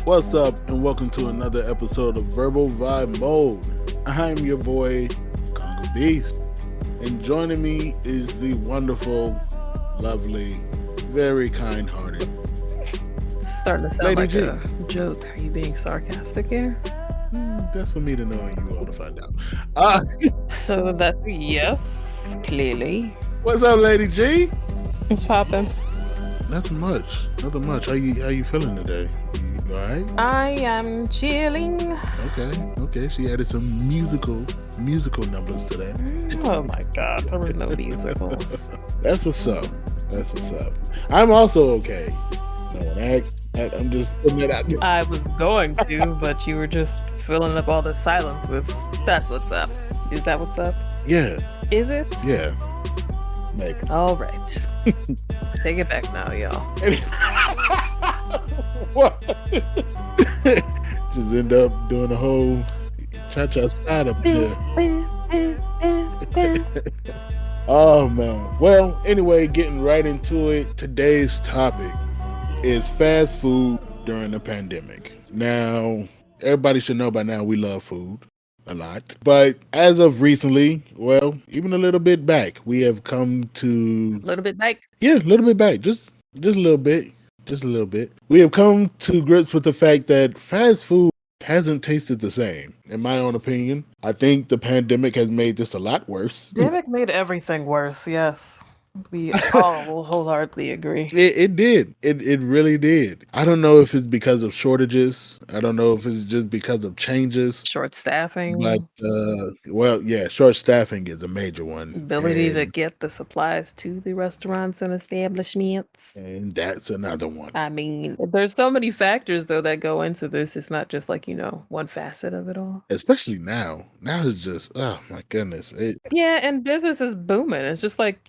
What's up, and welcome to another episode of Verbal Vibe Mode. I'm your boy, Congo Beast, and joining me is the wonderful, lovely, very kind-hearted Starting to sound Lady like G. a joke. Are you being sarcastic here? That's for me to know and you all to find out. So that's yes, clearly. What's up, Lady G? What's poppin'? Nothing much. How you feeling today? You all right? I am chilling. Okay. She added some musical numbers to that. Oh my god, there was no musicals. That's what's up. I'm also okay. No one asked. I'm just putting it out there. I was going to, but you were just filling up all the silence with "That's what's up." Is that what's up? Yeah. Is it? Yeah. Like. All right. Take it back now, y'all. What? Just end up doing a whole cha-cha slide up there. Oh man. Well, anyway, getting right into it. Today's topic is fast food during the pandemic. Now, everybody should know by now we love food a lot. But as of recently, well, even a little bit back, we have come to... A little bit back? Yeah, a little bit back. Just a little bit. Just a little bit. We have come to grips with the fact that fast food hasn't tasted the same, in my own opinion. I think the pandemic has made this a lot worse. Pandemic made everything worse, yes. We all wholeheartedly agree. It did. It really did. I don't know if it's because of shortages. I don't know if it's just because of changes. Short staffing. But, well, yeah, short staffing is a major one. Ability to get the supplies to the restaurants and establishments. And that's another one. I mean, there's so many factors, though, that go into this. It's not just like, one facet of it all. Especially now. Now it's just, oh my goodness. Yeah, and business is booming. It's just like,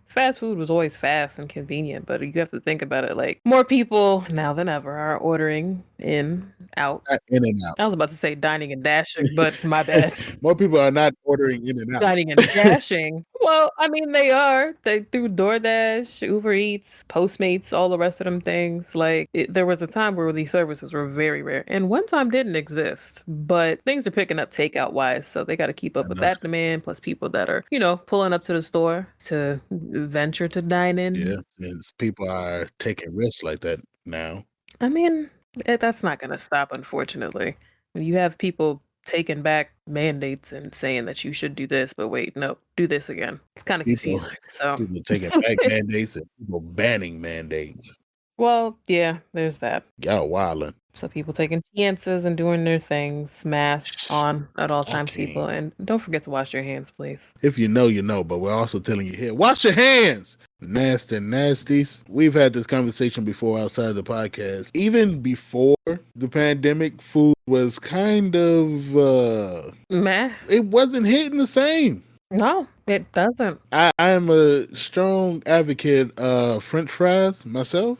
fast food was always fast and convenient, but you have to think about it like more people now than ever are ordering in, out. In and out. I was about to say dining and dashing, but my bad. More people are not ordering in and out. Dining and dashing. Well, I mean, they are. They do DoorDash, Uber Eats, Postmates, all the rest of them things. Like, there was a time where these services were very rare, and one time didn't exist. But things are picking up takeout wise, so they got to keep up with that demand. Plus, people that are, pulling up to the store to venture to dine in. Yeah, and people are taking risks like that now. I mean, that's not going to stop, unfortunately. When you have people taking back mandates and saying that you should do this, but wait, no, do this again. It's kind of confusing. So people taking back mandates and people banning mandates. Well, yeah, there's that. Y'all wildin'. So people taking chances and doing their things, masks on at all times, people. And don't forget to wash your hands, please. If you know, you know, but we're also telling you here, wash your hands! Nasty nasties. We've had this conversation before outside the podcast. Even before the pandemic, food was kind of meh. It wasn't hitting the same. No, it doesn't. I am a strong advocate of French fries myself.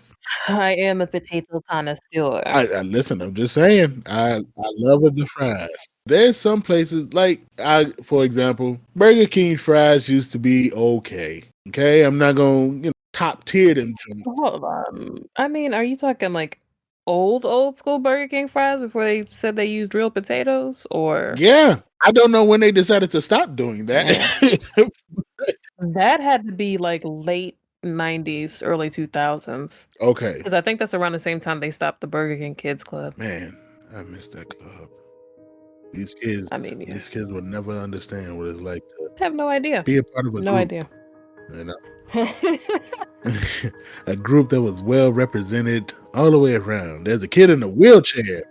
I am a potato connoisseur. I listen, I'm just saying, I love the fries. There's some places, like, for example, Burger King fries used to be okay. Okay, I'm not going to top tier them. Hold on. I mean, are you talking like old school Burger King fries before they said they used real potatoes? Or yeah, I don't know when they decided to stop doing that. That had to be like late 90s, early 2000s. Okay. Because I think that's around the same time they stopped the Burger King Kids Club. Man, I missed that club. These kids, these kids will never understand what it's like to have no idea. Be a part of a no group. Idea. You know? A group that was well represented all the way around. There's a kid in a wheelchair.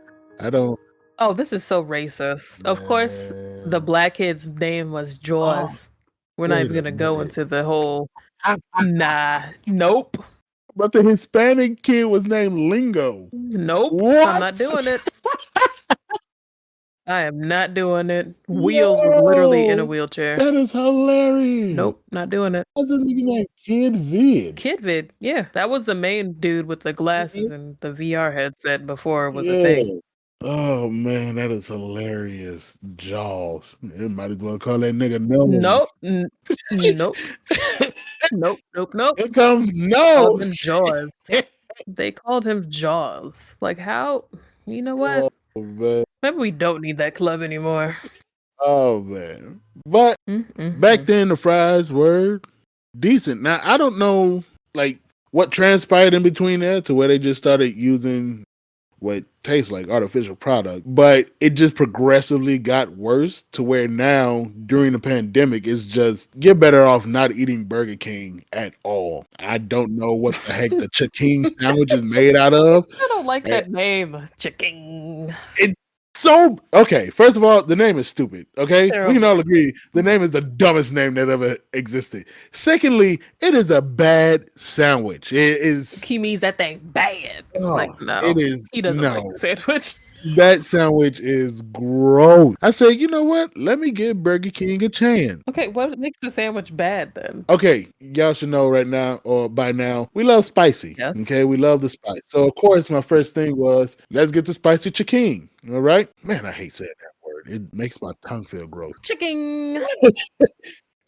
Oh, this is so racist. Of course, the black kid's name was Jaws. We're not even going to go into the whole... Nope. But the Hispanic kid was named Lingo. Nope. What? I'm not doing it. I am not doing it. Wheels was literally in a wheelchair. That is hilarious. Nope, not doing it. What's his name? Kid Vid. Kid Vid, yeah. That was the main dude with the glasses and the VR headset before it was a thing. Oh man, that is hilarious. Jaws. You might as well call that nigga Nose. Nope. Nope. Here comes Nose. Jaws. They called him Jaws. Like how? You know what? Oh man. Maybe we don't need that club anymore. Oh man. But back Mm-mm-mm. then the fries were decent. Now I don't know like what transpired in between there to where they just started using what tastes like artificial product, but it just progressively got worse to where now during the pandemic it's just you're better off not eating Burger King at all. I don't know what the heck the chicken sandwich is made out of. I don't like Eh, that name. Chicken. It so okay. First of all, the name is stupid. Okay, we can Terrible. all agree the name is the dumbest name that ever existed. Secondly, it is a bad sandwich. It is. He means that thing bad. Like, Oh, it no. is He doesn't like the no. sandwich. That sandwich is gross. I said, you know what? Let me give Burger King a chance. Okay, what makes the sandwich bad then? Okay, y'all should know right now or by now, we love spicy. Yes. Okay, we love the spice. So of course, my first thing was let's get the spicy chicken. All right, man, I hate saying that word. It makes my tongue feel gross. Chicken.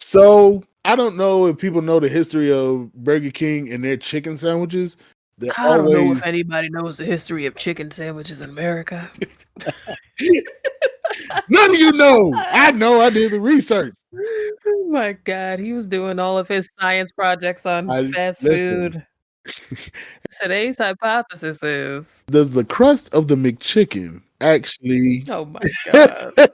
So I don't know if people know the history of Burger King and their chicken sandwiches. They're I don't know if always anybody knows the history of chicken sandwiches in America. none of you know. I know. I did the research. Oh my god, he was doing all of his science projects on I fast listen. food. Today's hypothesis is Does the crust of the McChicken actually oh my god.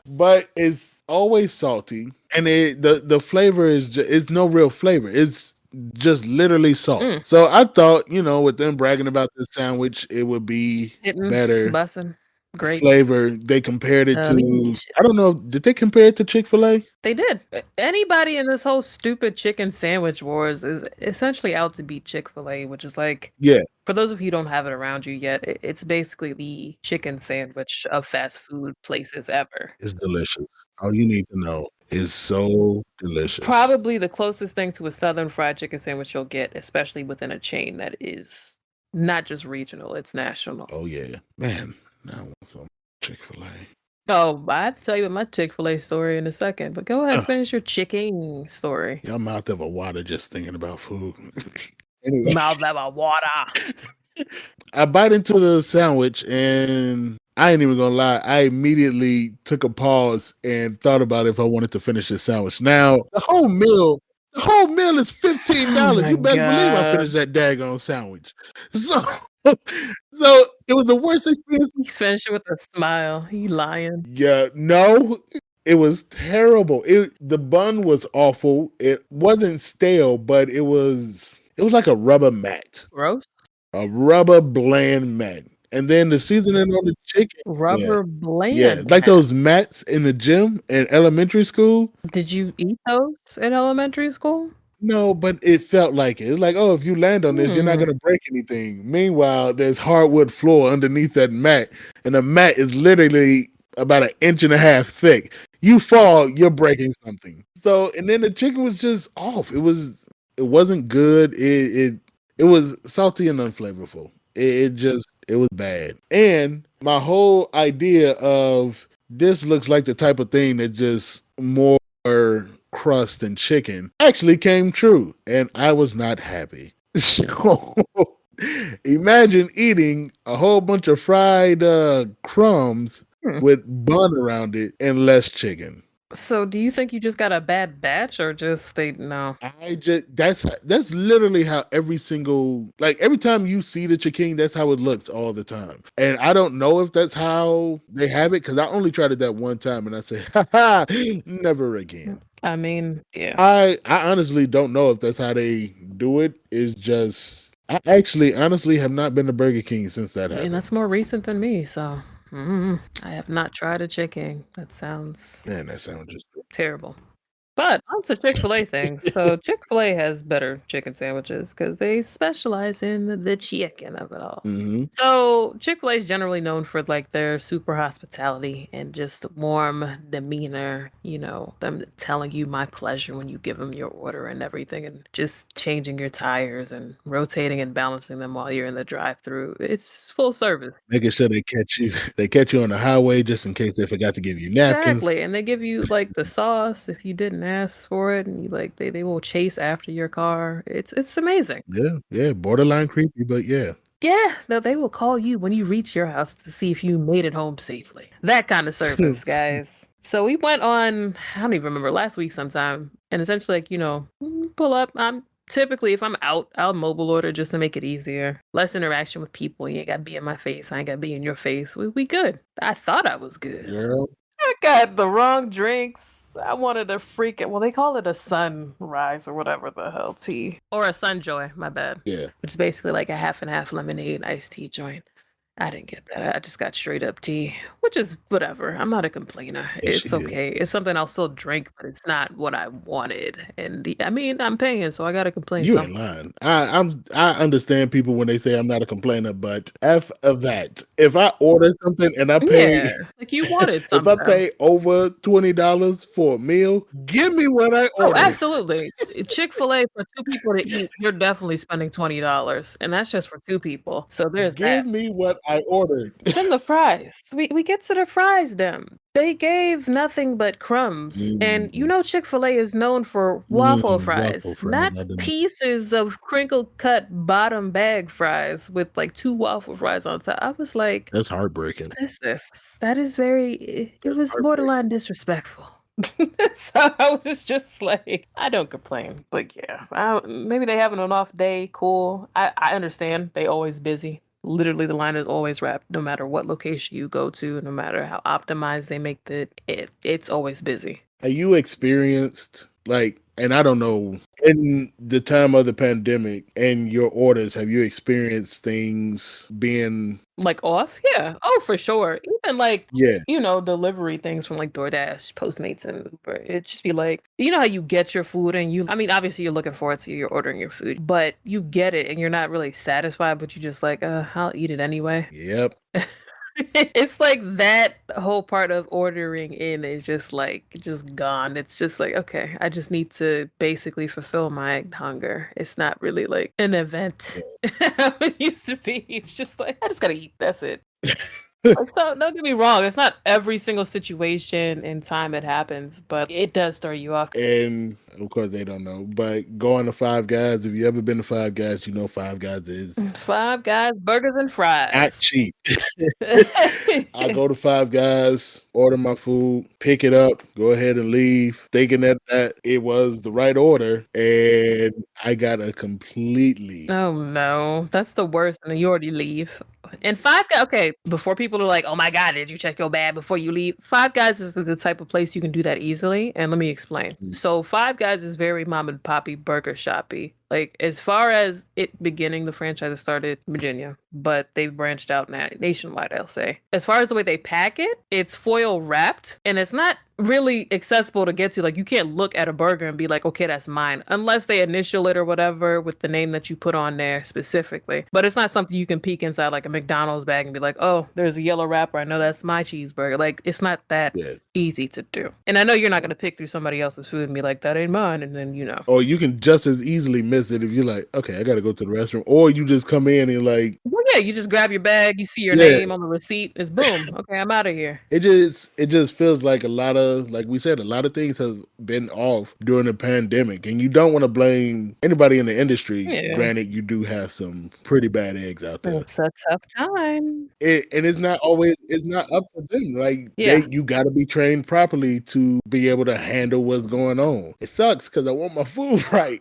but it's always salty and the flavor is it's no real flavor. It's just literally salt. Mm, So I thought, with them bragging about this sandwich, it would be hitting, better bussin', great, flavor. They compared it to I delicious. don't know, did they compare it to Chick-fil-A? They did. Anybody in this whole stupid chicken sandwich wars is essentially out to beat Chick-fil-A, which is like, Yeah, for those of you who don't have it around you yet, it's basically the chicken sandwich of fast food places ever. it's delicious. All you need to know is so delicious. Probably the closest thing to a southern fried chicken sandwich you'll get, especially within a chain that is not just regional, it's national. Oh yeah. Man, now I want some Chick-fil-A. Oh, I have to tell you about my Chick-fil-A story in a second, but go ahead, finish your chicken story. Y'all mouth of a water just thinking about food. Anyway, Mouth of water. I bite into the sandwich and I ain't even gonna lie. I immediately took a pause and thought about if I wanted to finish this sandwich. Now the whole meal is Oh $15. my You best believe I god. finished that daggone sandwich. So, so it was the worst experience. You finish it with a smile. You lying. Yeah, no, it was terrible. The bun was awful. It wasn't stale, but it was like a rubber mat. Gross. A rubber bland mat. And then the seasoning on the chicken. Yeah. Rubber Yeah. bland Like mat. those mats in the gym in elementary school. Did you eat those in elementary school? No, but it felt like it. It's like, oh, if you land on this, you're not Hmm. gonna break anything. Meanwhile, there's hardwood floor underneath that mat, and the mat is literally about an inch and a half thick. You fall, you're breaking something. So, and then the chicken was just off. It wasn't good. It was salty and unflavorful. It was bad. And my whole idea of this looks like the type of thing that just more crust and chicken actually came true, and I was not happy. So imagine eating a whole bunch of fried crumbs Hmm. with bun around it and less chicken. So do you think you just got a bad batch or just they no? I just that's literally how every single like every time you see the chicken, that's how it looks all the time. And I don't know if that's how they have it because I only tried it that one time and I said, ha ha, never again. I mean, yeah. I honestly don't know if that's how they do it. It's just I actually honestly have not been to Burger King since that I mean, happened. that's more recent than me, so I have not tried a chicken. That sounds Man, that sounds just terrible. But on to Chick-fil-A things. So Chick-fil-A has better chicken sandwiches because they specialize in the chicken of it all. hmm So Chick-fil-A is generally known for like their super hospitality and just warm demeanor, them telling you my pleasure when you give them your order and everything and just changing your tires and rotating and balancing them while you're in the drive-through. It's full service. making sure they catch you. They catch you on the highway just in case they forgot to give you napkins. Exactly, and they give you, like, the sauce if you didn't ask for it, and they will chase after your car. It's amazing. Yeah, yeah, borderline creepy, but yeah. Yeah, no, they will call you when you reach your house to see if you made it home safely. That kind of service, guys. So we went on, I don't even remember, last week sometime, and essentially, like, pull up. I'm typically, if I'm out, I'll mobile order just to make it easier. Less interaction with people. You ain't got to be in my face. I ain't got to be in your face. We good. I thought I was good. Girl, I got the wrong drinks. I wanted a freaking, well, they call it a sunrise or whatever the hell tea. Or a sunjoy, my bad. yeah, Which is basically like a half and half lemonade iced tea joint. I didn't get that. I just got straight up tea, which is whatever. I'm not a complainer. yes, she It's is. okay. It's something I'll still drink, but it's not what I wanted. And I mean, I'm paying, so I gotta complain You ain't somewhat. lying. I understand people when they say I'm not a complainer, but F of that. If I order something and I Yeah, pay like you wanted if I something. pay over $20 for a meal, give me what I Oh, ordered. absolutely. Chick-fil-A for 2 people to eat, you're definitely spending $20, and that's just for 2 people. So there's that. Give me what I ordered. Then the fries. We get to the fries them. They gave nothing but crumbs. And Mm, Chick-fil-A is known for waffle fries, waffle fries. not I didn't. pieces of crinkle cut bottom bag fries with like 2 waffle fries on top. I was like, That's heartbreaking. what is this? That is very it That's was heartbreaking. borderline disrespectful. So I was just like, I don't complain, but yeah, maybe they having an off day. Cool. I understand. They always busy. Literally, the line is always wrapped, no matter what location you go to, no matter how optimized they make it's always busy. Have you experienced like, and I don't know, in the time of the pandemic and your orders, have you experienced things being Like off? Yeah. Oh, for sure. Even like, yeah, delivery things from like DoorDash, Postmates, and Uber. It just be like, you know how you get your food and I mean, obviously you're looking forward to you're ordering your food, but you get it and you're not really satisfied, but you just like, I'll eat it anyway. yep, It's like that whole part of ordering in is just like just gone. It's just like, okay, I just need to basically fulfill my hunger. It's not really like an event how it used to be. It's just like I just gotta eat. That's it. Like, so don't get me wrong, it's not every single situation and time it happens, but it does throw you off. and of course they don't know, but going to Five Guys, if you ever been to Five Guys, you know Five Guys is Five Guys, burgers and not fries. cheap. I go to Five Guys, order my food, pick it up, go ahead and leave, thinking that it was the right order, and I got a completely Oh no, that's the worst, and you already leave. And Five Guys, okay, before people are like, "Oh my God, did you check your bag before you leave?" Five Guys is the type of place you can do that easily, and let me explain. So Five Guys is very mom and poppy burger shoppy. Like as far as it beginning, the franchise started in Virginia, but they've branched out now nationwide, I'll say. As far as the way they pack it, it's foil wrapped and it's not really accessible to get to. Like you can't look at a burger and be like, okay, that's mine, unless they initial it or whatever with the name that you put on there specifically. But it's not something you can peek inside like a McDonald's bag and be like, oh, there's a yellow wrapper. I know that's my cheeseburger. Like it's not that yeah. easy to do. And I know you're not going to pick through somebody else's food and be like, that ain't mine. And then, Or you can just as easily miss it if you're like, okay, I got to go to the restroom, or you just come in and like, well, yeah, you just grab your bag, you see your yeah, name on the receipt, it's boom. Okay, I'm out of here. it just feels like a lot of like we said, a lot of things has been off during the pandemic, and you don't want to blame anybody in the industry. Yeah. Granted, you do have some pretty bad eggs out there. It's a tough time. And it's not always it's not up to them. Like Yeah. you got to be trained properly to be able to handle what's going on. It sucks because I want my food right.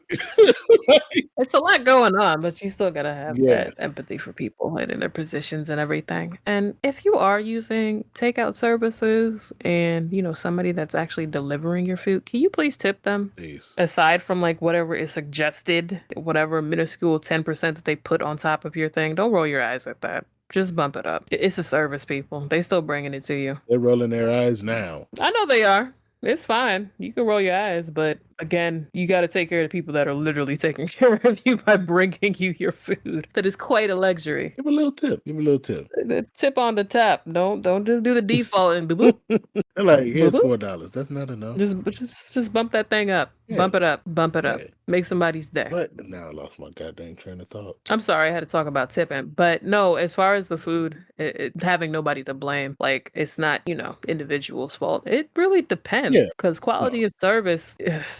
It's a lot going on, but you still gotta have Yeah, that empathy for people and in their positions and everything. And if you are using takeout services and, somebody that's actually delivering your food, can you please tip them? please. Aside from like whatever is suggested, whatever minuscule 10% that they put on top of your thing, don't roll your eyes at that. Just bump it up. It's a service, people. They still bringing it to you. They're rolling their eyes now. I know they are. It's fine. You can roll your eyes, but again, you got to take care of the people that are literally taking care of you by bringing you your food. That is quite a luxury. Give a little tip. Give a little tip. The tip on the tap. Don't just do the default and boop boop They're like, boop here's boop. $4. That's not enough. Just bump that thing up. Yeah, Bump it up. Bump it up. yeah. Make somebody's day. But now I lost my goddamn train of thought. I'm sorry, I had to talk about tipping, but no, as far as the food, having nobody to blame, like it's not, individual's fault. It really depends Yeah. because No. quality of service,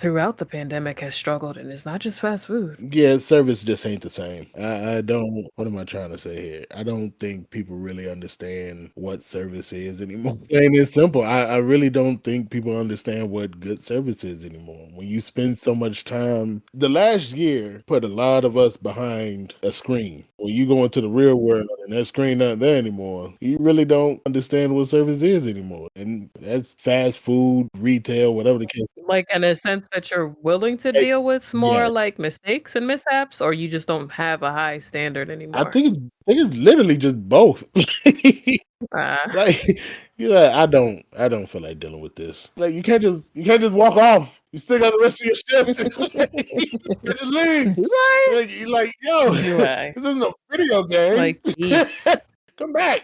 throughout the pandemic has struggled, and it's not just fast food. Yeah, service just ain't the same. I don't. What am I trying to say here? I don't think people really understand what service is anymore. Plain and simple. I really don't think people understand what good service is anymore. When you spend so much time, the last year put a lot of us behind a screen. When you go into the real world and that screen not there anymore, you really don't understand what service is anymore. And that's fast food, retail, whatever the case. Like, in a sense that you're willing to Eh, deal with more, Yeah, like, mistakes and mishaps, or you just don't have a high standard I anymore? think it's literally just both. Ah. Like, you're like, I don't feel like dealing with this. Like, you can't just walk off. You still got the rest of your shift. You can't just leave. Do I? Like, you're like, "Yo, Do I? this isn't a video game. Like, jeez. Come back."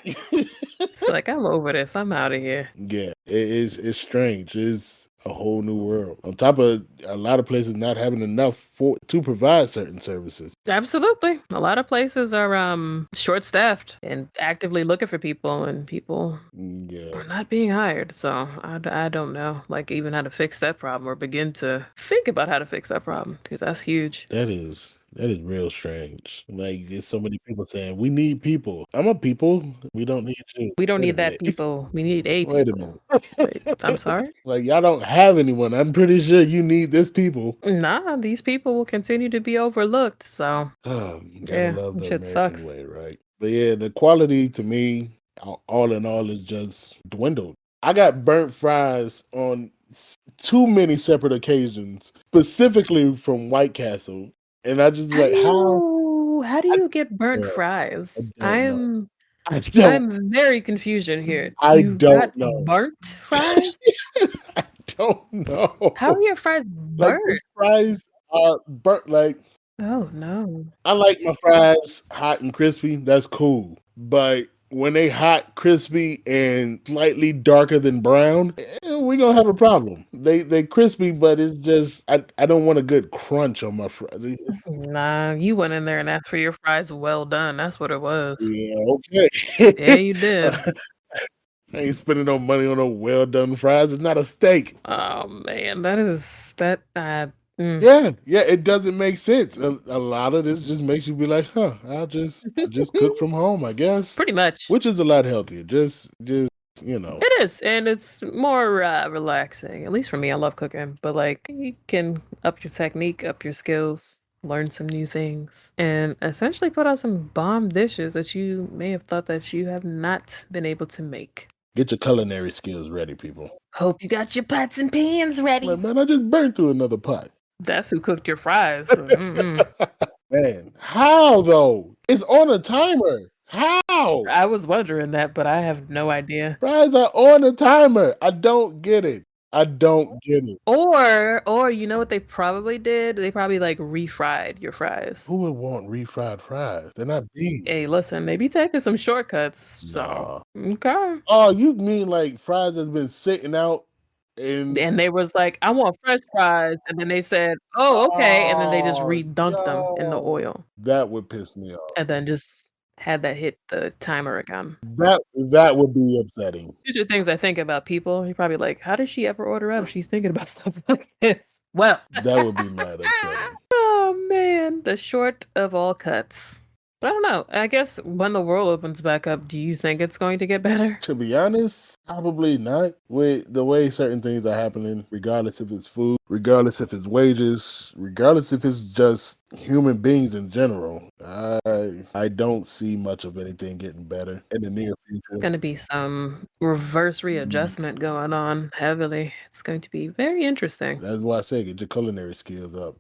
It's like, "I'm over this, I'm outta here." Yeah, it's strange. It's a whole new world. On top of a lot of places not having enough for to provide certain services. Absolutely. A lot of places are, short-staffed and actively looking for people, and people Yeah, are not being hired, so I don't know, like, even how to fix that problem or begin to think about how to fix that problem because that's huge. that is real strange. Like, there's so many people saying, "We need people." I'm a people. We don't need you. We don't Wait a need that minute. people, we need a Wait a people. minute. Wait, I'm sorry? Like, y'all don't have anyone. I'm pretty sure you need this people. Nah, these people will continue to be overlooked, so, Gotta yeah, love the shit American sucks. way, right? But yeah, the quality to me, all in all, is just dwindled. I got burnt fries on too many separate occasions, specifically from White Castle, and I just be like, how? How do I, you get burnt I fries? don't know. I'm I don't. I'm very confusion here. I You got don't know. burnt fries? I don't How are know. your fries Like the burnt? fries are burnt. Like, Oh, no. I like my fries hot and crispy. That's cool. But when they hot, crispy, and slightly darker than brown, we gonna have a problem. They crispy, but it's just I don't want a good crunch on my fries. Nah, you went in there and asked for your fries well done, that's what it was. Yeah, okay. Yeah, you did. I ain't spending no money on no well done fries. It's not a steak. Oh, man, mm. Yeah, yeah, it doesn't make sense. A lot of this just makes you be like, huh, I just cook from home, I guess. Pretty much. Which is a lot healthier. Just you know. It is, and it's more, relaxing, at least for me, I love cooking, but, like, you can up your technique, up your skills, learn some new things, and essentially put out some bomb dishes that you may have thought that you have not been able to make. Get your culinary skills ready, people. Hope you got your pots and pans Like, ready. man, I just burned through another pot. That's who cooked your fries, so, mm-mm. Man, how though? It's on a timer. How? I was wondering that, but I have no idea. Fries are on a timer. I don't get it. I don't get it. Or you know what they probably did? They probably, like, refried your fries. Who would want refried fries? They're not beef. Hey, listen, they be taking some shortcuts, so Nah. okay. Oh, you mean like fries that's been sitting out and And they was like, "I want french fries," and then they said, "Oh, okay," and then they just oh redunked them in the no. oil, That would piss me off. and then just had that hit the timer again. That would be upsetting. These are things I think about people. You're probably like, "How does she ever order out if she's thinking about stuff like this?" Well, That would be mad upsetting. oh man, the short of all cuts. But I don't know. I guess when the world opens back up, do you think it's going to get better? To be honest, probably not. With the way certain things are happening, regardless if it's food, regardless if it's wages, regardless if it's just human beings in general, I don't see much of anything getting better in the near future. Gonna be some reverse Mm, readjustment going on heavily. It's going to be very interesting. That's why I say get your culinary skills up.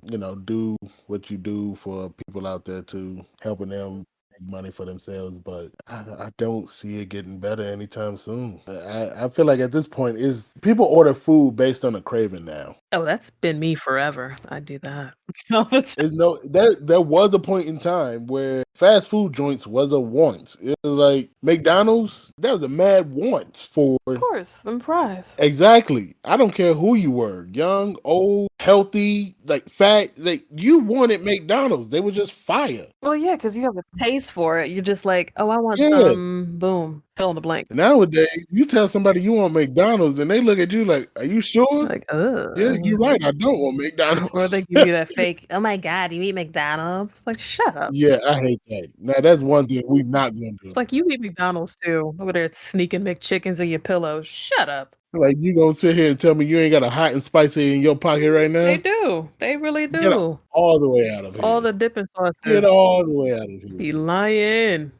Do what you do for people out there to helping them make money for themselves. But I don't see it getting better anytime soon. I feel like at this point is people order food based on a craving now. Oh, that's been me forever. I do that all the time. There's no there was a point in time where fast food joints was a want. It was like McDonald's, that was a mad want for Of course, them fries. exactly. I don't care who you were, young, old, healthy, like fat, like you wanted McDonald's. They were just fire. Well, yeah, because you have a taste for it. You're just like, oh, I want Yeah. some. Boom, fill in the blank. Nowadays, you tell somebody you want McDonald's and they look at you like, "Are you sure?" Like, Yeah, you're ugh. right. I don't want Or McDonald's. they give you that fake, oh my God, you eat McDonald's? Like, shut up. Yeah, I hate that. Now that's one thing we not gonna do. It's like you eat McDonald's too. Over there sneaking McChickens in your pillows. Shut up. Like you gonna sit here and tell me you ain't got a hot and spicy in your pocket right They now? do. They really Get do. all the way out of All here. the dipping Get sauces. all the way out of Be here. lying.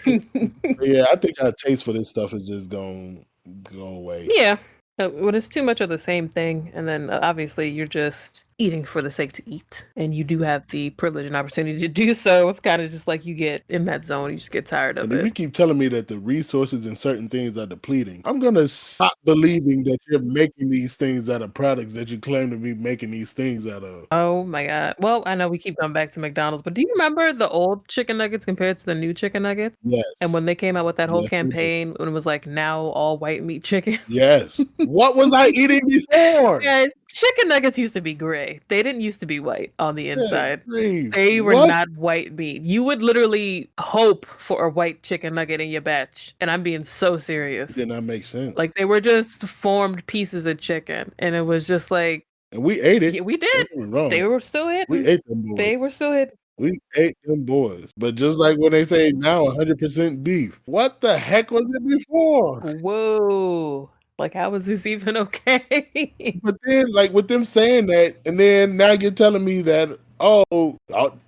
But yeah, I think our taste for this stuff is just gonna go away. Yeah. When it's too much of the same thing, and then obviously you're just eating for the sake to eat, and you do have the privilege and opportunity to do so, it's kind of just like you get in that zone, you just get tired of And if you it. keep telling me that the resources and certain things are depleting, I'm gonna stop believing that you're making these things out of products that you claim to be making these things out of. Oh my God. Well, I know we keep going back to McDonald's, but do you remember the old chicken nuggets compared to the new chicken nuggets? And Yes. when they came out with that whole Yes, we do. campaign, when it was like now all white meat chicken. Yes. What was I eating before? Guys, chicken nuggets used to be gray. They didn't used to be white on the Good inside. grief. They were What? not white meat. You would literally hope for a white chicken nugget in your batch. And I'm being so It serious. did not make sense. Like they were just formed pieces of chicken. And it was just like, And we ate it. yeah, we Don't did. get me wrong. They were still We hidden. ate them boys. They were still hidden. We ate them boys. But just like when they say now 100% beef, what the heck was it before? Whoa. Like, how is this even okay? But then, like with them saying that, and then now you're telling me that,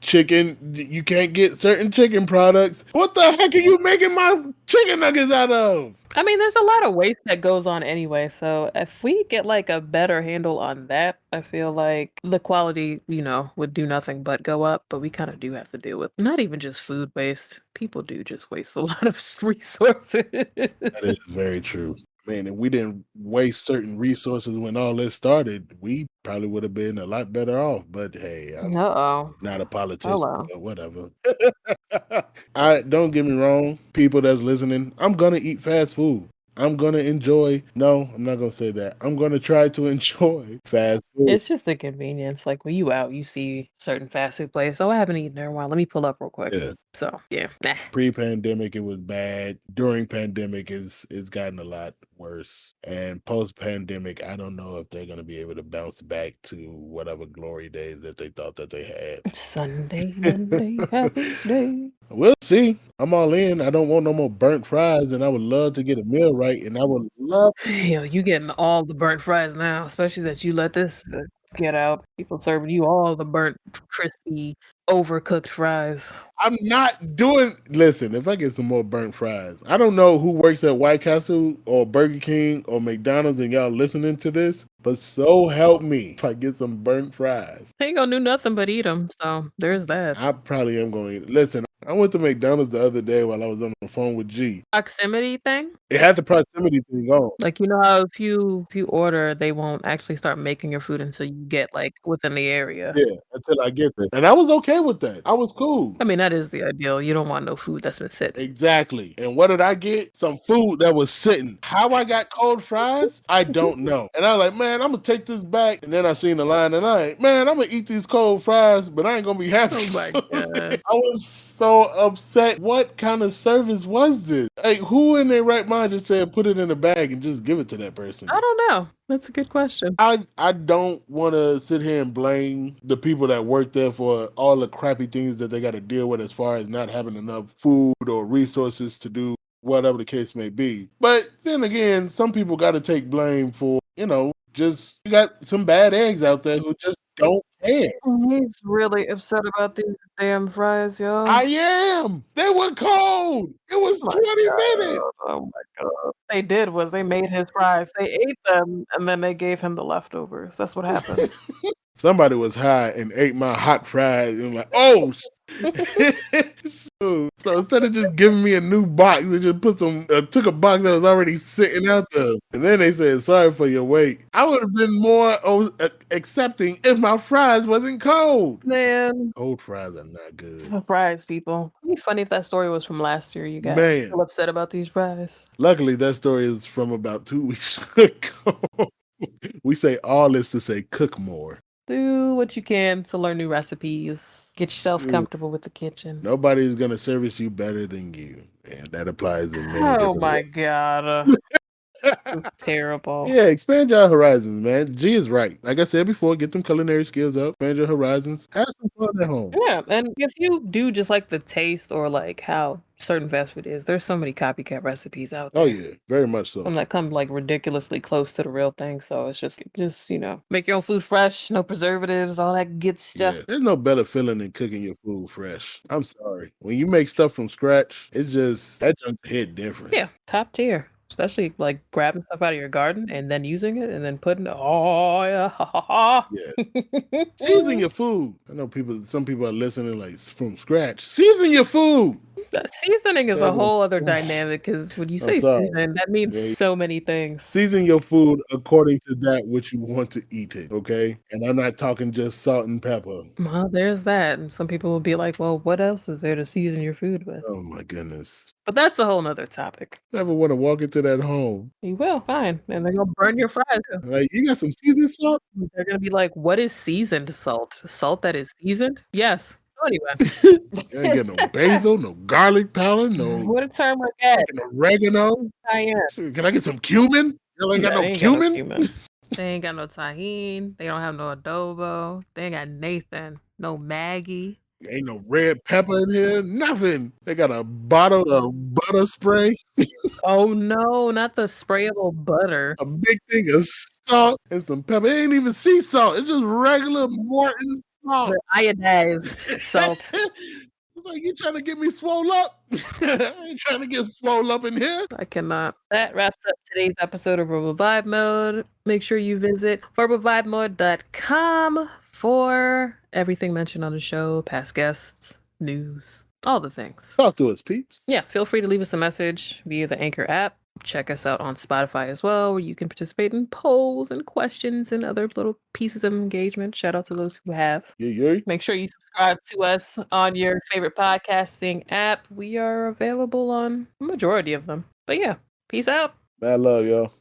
chicken, you can't get certain chicken products. What the heck are you making my chicken nuggets out of? I mean, there's a lot of waste that goes on anyway. So if we get like a better handle on that, I feel like the quality, would do nothing but go up. But we kind of do have to deal with not even just food waste. People do just waste a lot of resources. That is very true. Man, if we didn't waste certain resources when all this started, we probably would have been a lot better off. But hey, I'm Uh-oh. not a politician, Hello. but whatever. I don't get me wrong, people that's listening, I'm gonna eat fast food. I'm gonna enjoy. No, I'm not gonna say that. I'm gonna try to enjoy fast food. It's just a convenience. Like when you out, you see certain fast food place. Oh, I haven't eaten there in a while. Let me pull up real quick. Yeah. So yeah, nah. Pre-pandemic, it was bad. During pandemic, it's gotten a lot worse. And post-pandemic, I don't know if they're gonna be able to bounce back to whatever glory days that they thought that they had. Sunday, Monday, happy day. We'll see. I'm all in. I don't want no more burnt fries, and I would love to get a meal right. And I would love. Yo, you getting all the burnt fries now, especially that you let this get out. People serving you all the burnt, crispy, overcooked fries. I'm not doing. Listen, if I get some more burnt fries, I don't know who works at White Castle or Burger King or McDonald's, and y'all listening to this, but so help me if I get some burnt fries. Ain't gonna do nothing but eat them. So there's that. I probably am going to eat. Listen, I went to McDonald's the other day while I was on the phone with G. Proximity thing. It had the proximity thing on. Like how if you order, they won't actually start making your food until you get like within the area. Yeah, until I get there. And I was okay with that. I was cool. I mean, that is the ideal. You don't want no food that's been sitting. Exactly. And what did I get? Some food that was sitting. How I got cold fries, I don't know. And I was like, man, I'm gonna take this back. And then I seen the line and I ain't, man, I'm gonna eat these cold fries, but I ain't gonna be happy. Oh my God. I was so upset. What kind of service was this? Like, who in their right mind just said put it in a bag and just give it to that person? I don't know. That's a good question. I don't want to sit here and blame the people that work there for all the crappy things that they got to deal with as far as not having enough food or resources to do whatever the case may be. But then again, some people got to take blame for, just you got some bad eggs out there who just don't care. He's really upset about these damn fries, y'all. I am. They were cold. It was 20 minutes. Oh my God. They did was they made his fries. They ate them and then they gave him the leftovers. That's what happened. somebody was high and ate my hot fries and like, oh. So instead of just giving me a new box, they just took a box that was already sitting out there, and then they said, "Sorry for your wait." I would have been more accepting if my fries wasn't cold. Man, Cold fries are not good. fries, people. It'd be funny if that story was from last year. You got Man, still upset about these fries. luckily that story is from about 2 weeks ago. We say all this to say cook more. Do what you can to learn new recipes. Get yourself Shoot. comfortable with the kitchen. Nobody's gonna service you better than you, and that applies in many Oh different my ways. god. It's terrible. Yeah, expand your horizons, man. G is right. Like I said before, get them culinary skills up, expand your horizons, have some fun at home. Yeah, and if you do just like the taste or like how certain fast food is, there's so many copycat recipes out Oh there. yeah, very much so. Some that come like ridiculously close to the real thing. So it's just make your own food fresh, no preservatives, all that good stuff. Yeah, there's no better feeling than cooking your food fresh. I'm sorry. When you make stuff from scratch, it's just that junk hit different. Yeah, top tier. Especially like grabbing stuff out of your garden and then using it and then putting oh yeah, ha ha ha. Yeah. Season your food. I know some people are listening like from scratch. Season your food. Seasoning is a whole other Oof. dynamic because when you I'm say sorry. season, that means Okay. so many things. Season your food according to that which you want to eat it, okay? And I'm not talking just salt and pepper. Well, there's that. And some people will be like, well, what else is there to season your food with? Oh my goodness. But that's a whole nother topic. Never want to walk into that home. You will, fine. And they're gonna burn your fries. Like, you got some seasoned salt? They're gonna be like, what is seasoned salt? Salt that is seasoned? Yes. So anyway. You ain't got no basil, no garlic powder, no What a term like that. fucking oregano. Cayenne. Can I get some cumin? Y'all ain't got They no ain't got no cumin? cumin. They ain't got no tahini. They don't have no adobo. They ain't got Nathan. No Maggie. Ain't no red pepper in here. Nothing. They got a bottle of butter spray, Oh no, not the sprayable butter. a big thing of salt, and some pepper. It ain't even sea salt. It's just regular Morton salt. The iodized salt. It's like, you trying to get me swole up? I ain't trying to get swole up in here. I cannot. That wraps up today's episode of Verbal Vibe Mode. Make sure you visit verbalvibemode.com for everything mentioned on the show, past guests, news, all the things. Talk to us, peeps. Yeah, feel free to leave us a message via the Anchor app. Check us out on Spotify as well, where you can participate in polls and questions and other little pieces of engagement. Shout out to those who have. Yeah. Make sure you subscribe to us on your favorite podcasting app. We are available on a majority of them. But yeah, peace out. Bad love, y'all.